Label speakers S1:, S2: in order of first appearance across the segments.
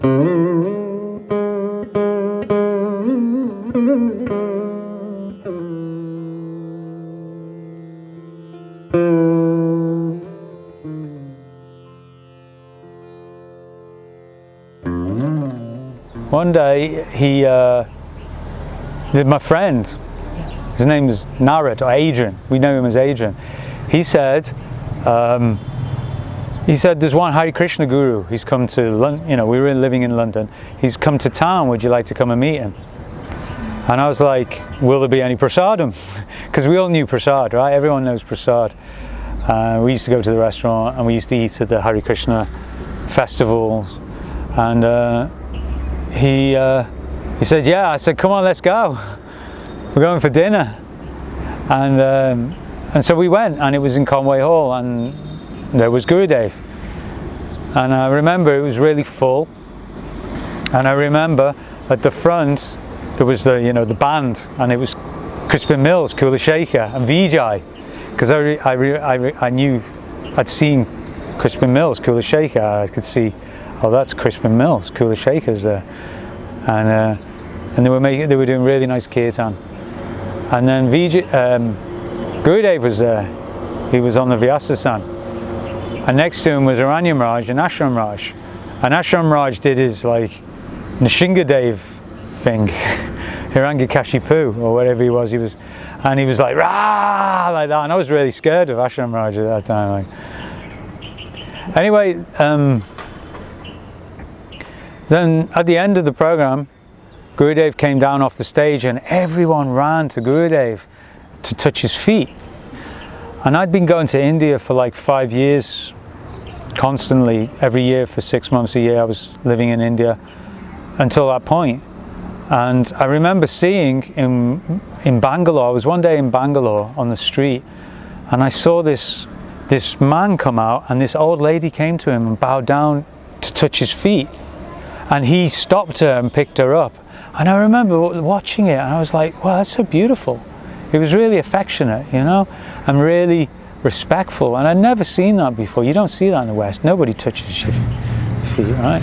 S1: One day, my friend, his name is Narad, or Adrian, we know him as Adrian, he said there's one Hare Krishna Guru, he's come to London, you know, we were living in London, he's come to town, would you like to come and meet him? And I was like, will there be any prasadam? Because we all knew prasad, right? Everyone knows prasad. We used to go to the restaurant and we used to eat at the Hare Krishna festivals, and he said, yeah. I said, come on, let's go. We're going for dinner. And so we went, and it was in Conway Hall, and there was Gurudev. And I remember it was really full. And I remember at the front there was the band, and it was Crispin Mills, Kula Shaker, and Vijay, because I knew, I'd seen Crispin Mills, Kula Shaker. I could see, oh, that's Crispin Mills, Kula Shaker's there, and they were doing really nice kirtan. And then Gurudev was there. He was on the Vyasasan, and next to him was Aranyam Raj and Ashram Raj. And Ashram Raj did his like Nishingadev thing, Hiranyakashipu or whatever he was, and he was like rah like that, and I was really scared of Ashram Raj at that time. Like, anyway, then at the end of the program, Gurudev came down off the stage, and everyone ran to Gurudev to touch his feet. And I'd been going to India for like 5 years, constantly, every year for 6 months a year I was living in India until that point. And I remember seeing in Bangalore, I was one day in Bangalore on the street, and I saw this man come out, and this old lady came to him and bowed down to touch his feet. And he stopped her and picked her up. And I remember watching it, and I was like, wow, that's so beautiful. It was really affectionate, you know, and really respectful. And I'd never seen that before. You don't see that in the West. Nobody touches your feet, right?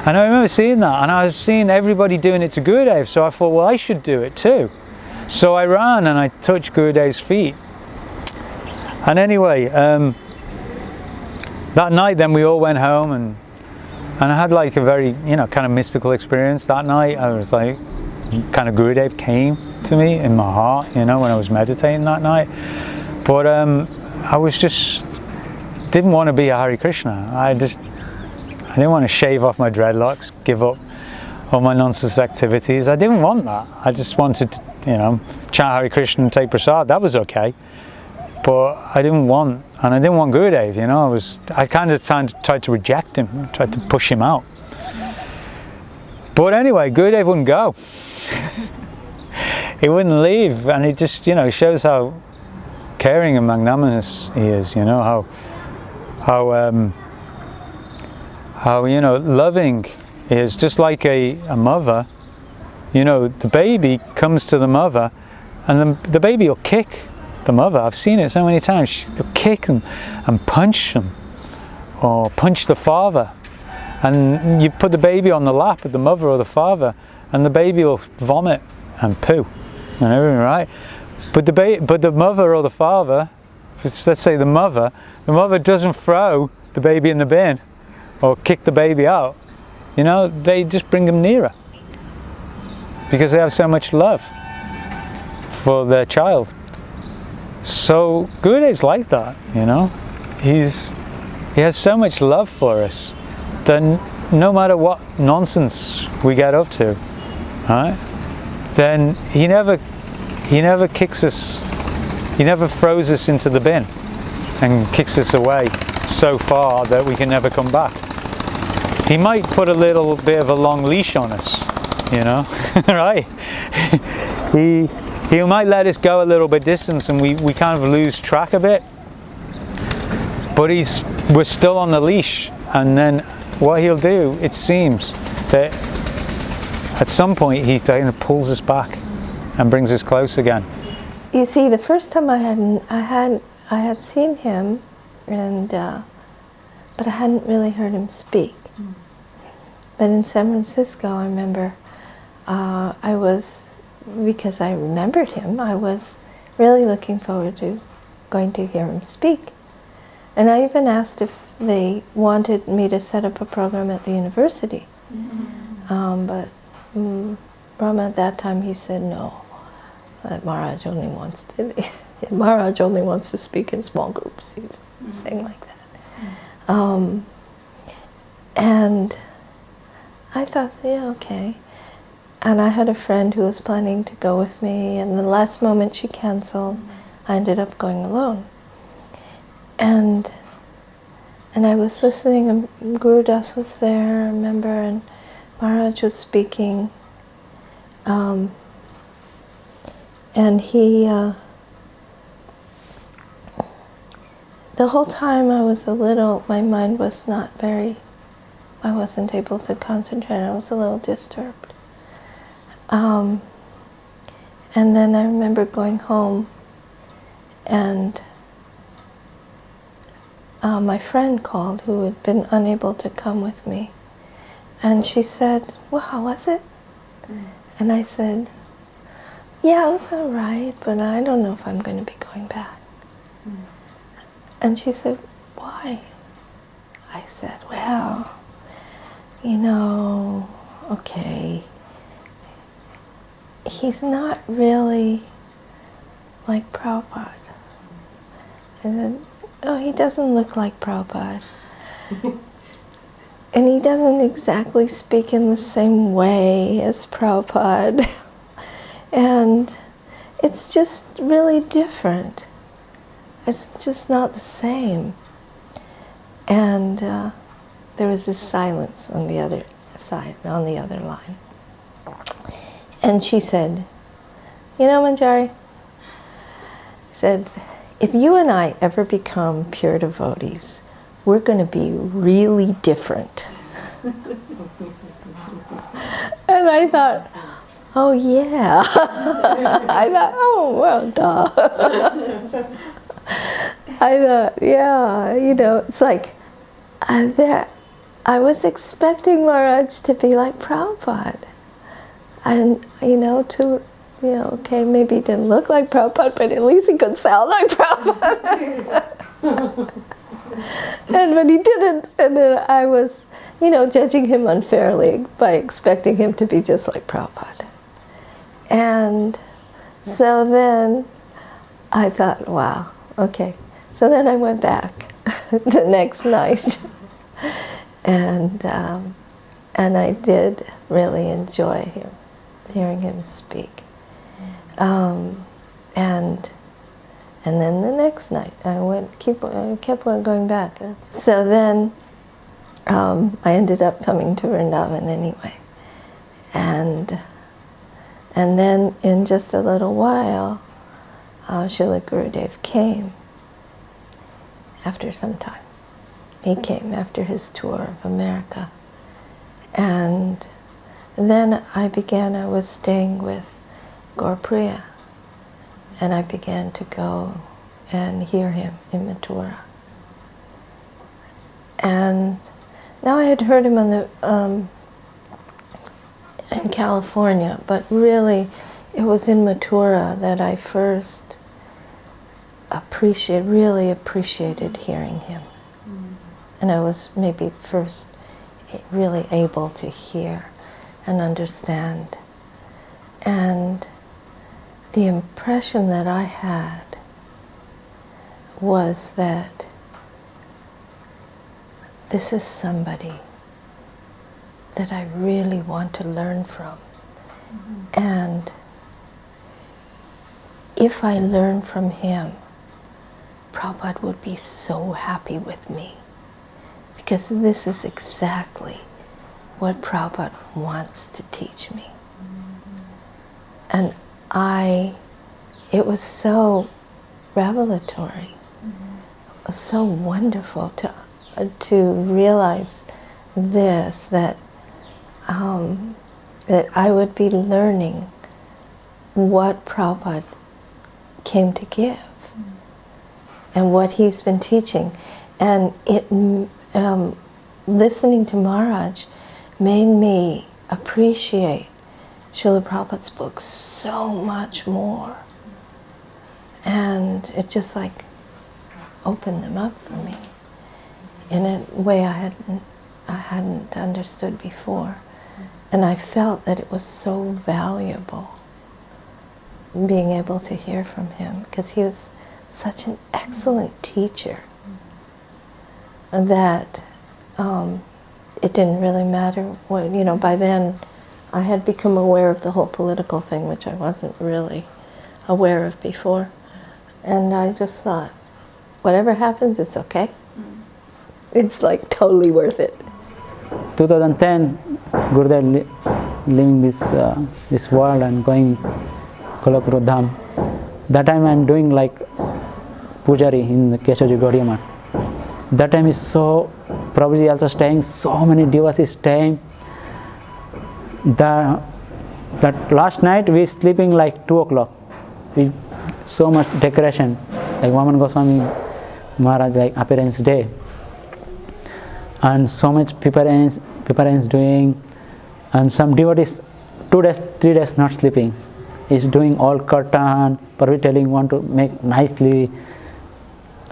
S1: And I remember seeing that, and I was seeing everybody doing it to Gurudev, so I thought, well, I should do it too. So I ran and I touched Gurudev's feet. And anyway, that night then we all went home, and I had like a very, kind of mystical experience that night. I was like, kind of Gurudev came to me in my heart, when I was meditating that night. But I was just, didn't want to be a Hare Krishna. I didn't want to shave off my dreadlocks, give up all my nonsense activities. I didn't want that. I just wanted to, chant Hare Krishna and take prasad. That was okay. But I didn't want Gurudev, I kind of tried to reject him, tried to push him out. But anyway, Gurudev wouldn't go. He wouldn't leave, and it just, shows how caring and magnanimous he is, how loving he is. Just like a mother, the baby comes to the mother, and the baby will kick the mother. I've seen it so many times. She'll kick and punch them, or punch the father. And you put the baby on the lap of the mother or the father, and the baby will vomit and poo and everything, right? But the mother or the father, let's say the mother doesn't throw the baby in the bin or kick the baby out. They just bring them nearer because they have so much love for their child. So Gurudev's like that, he has so much love for us that no matter what nonsense we get up to, right, then he never kicks us, he never throws us into the bin and kicks us away so far that we can never come back. He might put a little bit of a long leash on us, right? He might let us go a little bit distance, and we kind of lose track a bit, but we're still on the leash. And then what he'll do, it seems that at some point he kind of pulls us back and brings us close again.
S2: You see, the first time I had seen him, and but I hadn't really heard him speak. But in San Francisco, I remember I was, because I remembered him, I was really looking forward to going to hear him speak. And I even asked if they wanted me to set up a program at the university. But Brahma at that time, he said no. That Maharaj only wants to Maharaj only wants to speak in small groups. He was saying like that. And I thought, yeah, okay. And I had a friend who was planning to go with me, and the last moment she canceled. I ended up going alone. And I was listening, and Guru Das was there, I remember, and Maharaj was speaking. And he, the whole time I was my mind was not very, I wasn't able to concentrate, I was a little disturbed. And then I remember going home, and my friend called who had been unable to come with me. And she said, well, how was it? And I said, yeah, it was all right, but I don't know if I'm going to be going back. And she said, why? I said, well, okay, he's not really like Prabhupada. I said, oh, he doesn't look like Prabhupada. And he doesn't exactly speak in the same way as Prabhupada. And it's just really different. It's just not the same. And there was this silence on the other side, on the other line. And she said, Manjari, said, if you and I ever become pure devotees, we're going to be really different. And I thought, oh yeah. I thought, oh, well, duh. I thought, yeah, it's like, I was expecting Maharaj to be like Prabhupada. And, okay, maybe he didn't look like Prabhupada, but at least he could sound like Prabhupada. But he didn't, and then I was, judging him unfairly by expecting him to be just like Prabhupada. And so then I thought, wow, okay. So then I went back the next night, and I did really enjoy hearing him speak. And then the next night, I kept on going back. So then I ended up coming to Vrindavan anyway. And then in just a little while, Srila Gurudeva came after some time. He came after his tour of America. And then I was staying with Gaurapriya. And I began to go and hear him in Mathura. And now I had heard him in California, but really it was in Mathura that I first really appreciated hearing him. And I was maybe first really able to hear and understand. And the impression that I had was that this is somebody that I really want to learn from. And if I learn from him, Prabhupada would be so happy with me, because this is exactly what Prabhupada wants to teach me. And it was so revelatory, it was so wonderful to realize this, that I would be learning what Prabhupada came to give and what he's been teaching. And listening to Maharaj made me appreciate Srila Prabhupada's books so much more. And it just like opened them up for me in a way I hadn't understood before. And I felt that it was so valuable being able to hear from him, because he was such an excellent teacher that it didn't really matter what, by then I had become aware of the whole political thing, which I wasn't really aware of before. And I just thought, whatever happens, it's okay. It's like totally worth it.
S3: 2010, Gurudev leaving this world and going Kolhapur Dham. That time I'm doing like Pujari in the Keshavji Gaudiya Math. That time is so, Prabhuji also staying, so many devotees staying. That last night we sleeping like 2 o'clock. We so much decoration, like Vaman Goswami Maharaj like appearance day. And so much preparance doing, and some devotees 2 days, 3 days not sleeping. Is doing all curtain, Prabhu telling want to make nicely.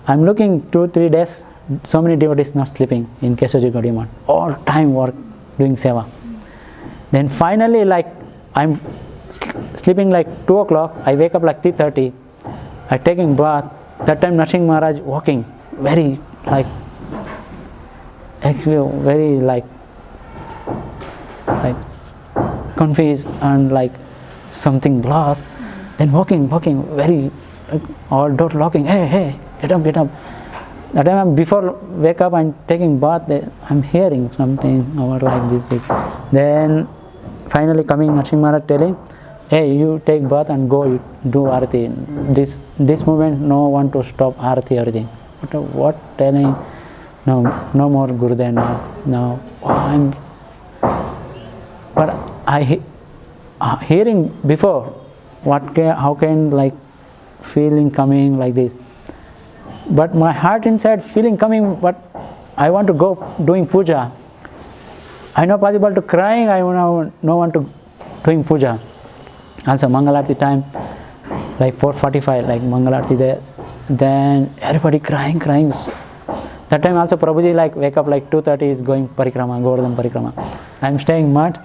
S3: I'm looking 2-3 days, so many devotees not sleeping in Keshavji Gaudiya Math. All time work doing seva. Then finally, like I'm sleeping like 2 o'clock, I wake up like 3:30, I taking bath. That time Narsingh Maharaj walking, very like, actually very like confused and like something lost. Then walking, very all door locking. Hey, get up. That time before wake up, I'm taking bath. I'm hearing something over like this. Then finally coming, Narsingh Maharaj telling, hey, you take bath and go, you do arati. This moment, no one to stop arati, everything. What telling? No more Gurudev now. But I hearing before, how can like feeling coming like this? But my heart inside feeling coming, but I want to go doing puja. I know possible to crying, I no want to doing puja. Also Mangalarti time, like 4:45, like Mangalarti there. Then everybody crying. That time also Prabhuji like wake up like 2:30 is going parikrama, Govardhan parikrama. I'm staying mat.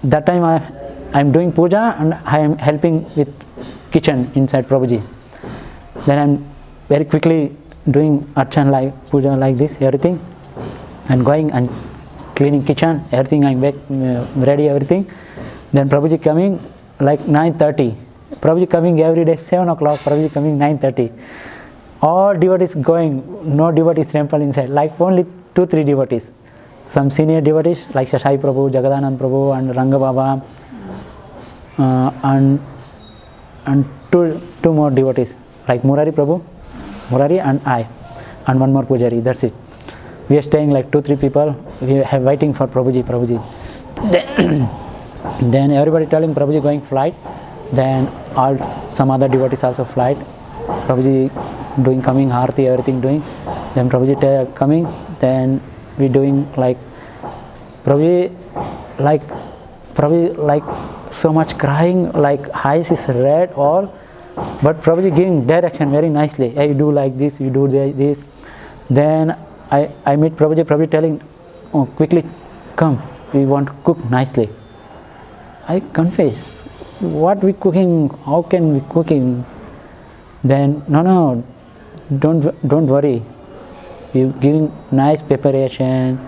S3: That time I'm doing puja and I am helping with kitchen inside Prabhuji. Then I'm very quickly doing archan like puja like this, everything. And going and cleaning kitchen, everything I'm ready, everything. Then Prabhuji coming like 9:30. Prabhuji coming every day 7 o'clock, Prabhuji coming 9:30. All devotees going, no devotees temple inside, like only 2-3 devotees. Some senior devotees like Shashai Prabhu, Jagadanand Prabhu and Ranga Baba, and two more devotees like Murari Prabhu, Murari and I, and one more Pujari, that's it. We are staying like 2-3 people, we are waiting for Prabhuji. Then everybody telling Prabhuji going flight, then some other devotees also flight. Prabhuji doing coming, Harati, everything doing. Then Prabhuji coming, then we doing like Prabhuji like so much crying, like eyes is red all, but Prabhuji giving direction very nicely. Hey, you do like this, you do this. Then I meet Prabhuji telling, oh, quickly come, we want to cook nicely. I confess, what we cooking, how can we cooking? Then no, don't worry. You giving nice preparation,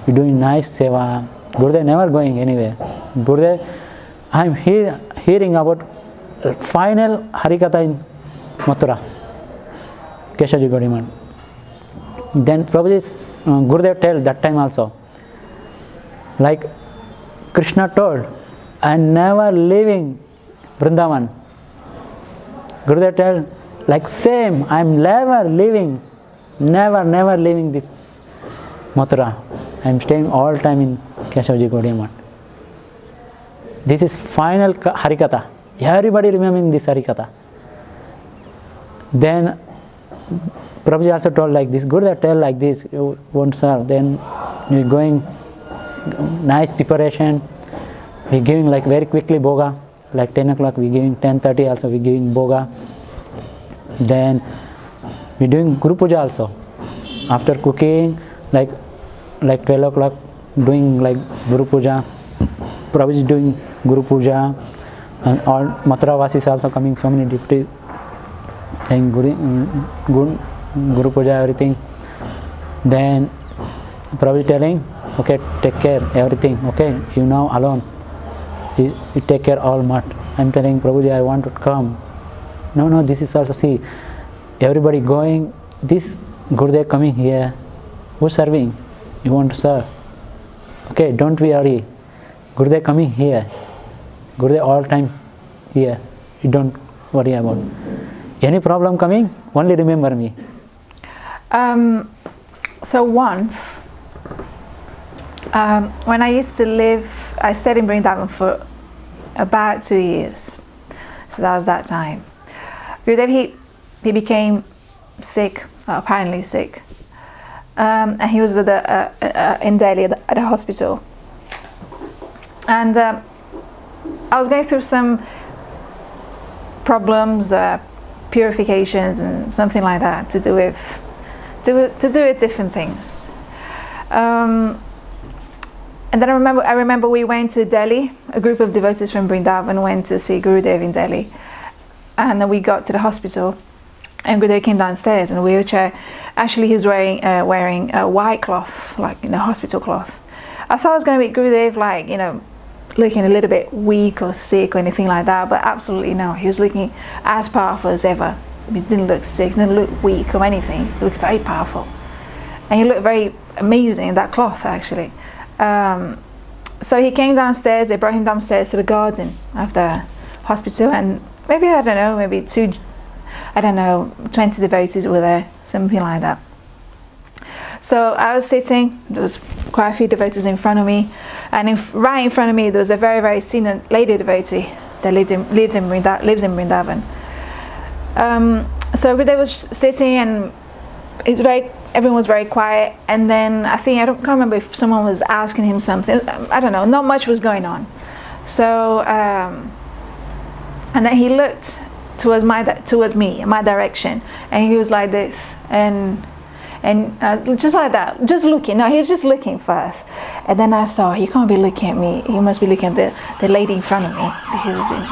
S3: you doing nice seva. Gurudev never going anywhere. Gurudev, I'm hearing about final Harikatha in Mathura, Keshavji Gaudiya Math. Then Prabhuji, Gurudev tell that time also, like Krishna told, I'm never leaving Vrindavan. Gurudev tell, like same, I'm never leaving this Mathura. I'm staying all time in Keshavji Gaudiya Math. This is final Harikatha. Everybody remembering this Harikatha. Then Prabhuji also told like this, Gurudev tell like this, you won't serve. Then you're going nice preparation. We giving like very quickly boga, like 10 o'clock we giving, 10:30 also we giving boga. Then we doing Guru Puja also. After cooking, like 12 o'clock doing like Guru Puja. Prabhu is doing Guru Puja, and all Mathura Vasis also coming, so many devotees doing Guru Puja, everything. Then Prabhu is telling, okay, take care, everything, okay, you now alone. You take care all mat. I'm telling Prabhuji, I want to come. No, this is also, see, everybody going, this Gurudev coming here, who's serving? You want to serve? Okay, don't be worry. Gurudev coming here. Gurudev all time here. You don't worry about. Any problem coming, only remember me.
S4: So once, when I used to live, I stayed in Vrindavan for about 2 years. So that was that time. Gurudev, he became sick, apparently sick. And he was at in Delhi at a hospital. And I was going through some problems, purifications and something like that to do with different things. And then I remember we went to Delhi. A group of devotees from Vrindavan went to see Gurudev in Delhi, and then we got to the hospital, and Gurudev came downstairs in a wheelchair. Actually, he was wearing a white cloth, like a hospital cloth. I thought it was going to be Gurudev, like, you know, looking a little bit weak or sick or anything like that, but absolutely no. He was looking as powerful as ever. He didn't look sick, didn't look weak or anything. He looked very powerful, and he looked very amazing in that cloth, actually. So he came downstairs. They brought him downstairs to the garden of the hospital, and maybe, I don't know, 20 devotees were there, something like that. So I was sitting, there was quite a few devotees in front of me, and right in front of me there was a very, very senior lady devotee that lives in Vrindavan. So they was sitting, and everyone was very quiet, and then I can't remember if someone was asking him something, I don't know, not much was going on. So, and then he looked towards me, my direction, and he was like this, and just like that, just looking. No, he was just looking first, and then I thought, he can't be looking at me, he must be looking at the lady in front of me. He was in,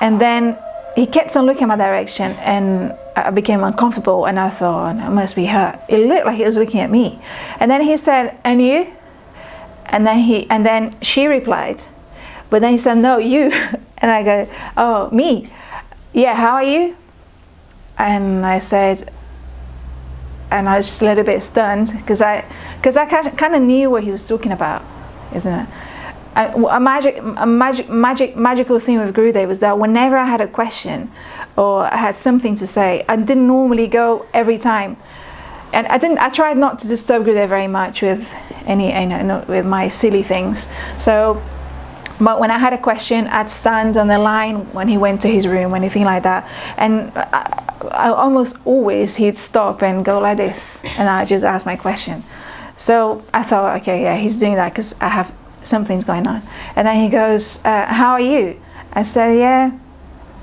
S4: and then he kept on looking my direction, and I became uncomfortable, and I thought, it must be her. It looked like he was looking at me, and then he said, and you? And then she replied, but then he said, no, you. And I go, oh, me? Yeah, how are you? And I said, and I was just a little bit stunned, because I kind of knew what he was talking about, isn't it? A magical thing with Gurudev was that whenever I had a question or I had something to say, I didn't normally go every time, and I tried not to disturb Gurudev very much with with my silly things. So, but when I had a question, I'd stand on the line when he went to his room, anything like that, and I almost always he'd stop and go like this, and I just ask my question. So I thought, okay, yeah, he's doing that because something's going on. And then he goes, how are you? I said, yeah.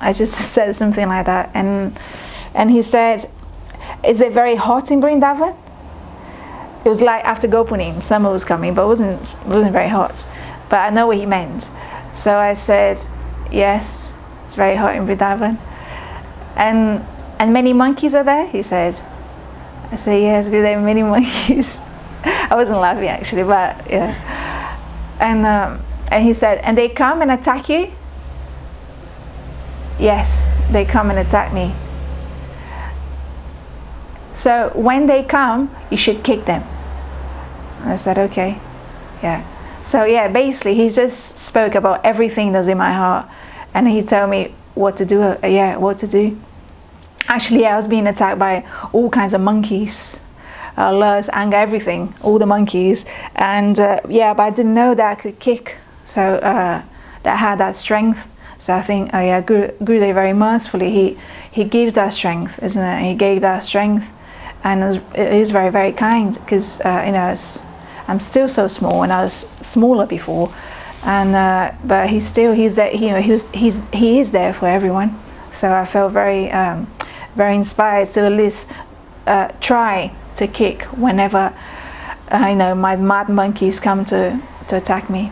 S4: I just said something like that, and he said, is it very hot in Vrindavan? It was like after Gopunim, summer was coming, but it wasn't very hot. But I know what he meant. So I said, yes, it's very hot in Vrindavan. And many monkeys are there, he said. I said, yes, there are many monkeys. I wasn't laughing actually, but yeah. And he said, and they come and attack you? Yes, they come and attack me. So when they come, you should kick them. And I said, okay, yeah. So yeah, basically he just spoke about everything that was in my heart, and he told me what to do. What to do. Actually, I was being attacked by all kinds of monkeys. Lust, anger, everything, all the monkeys, and but I didn't know that I could kick, so that I had that strength. So I think, Gurudev very mercifully, he gives that strength, isn't it? He gave that strength, and he was very, very kind, because you know, I'm still so small, and I was smaller before, and but he's there. You know, he is there for everyone. So I felt very very inspired to at least try to kick whenever you know, my mad monkeys come to attack me.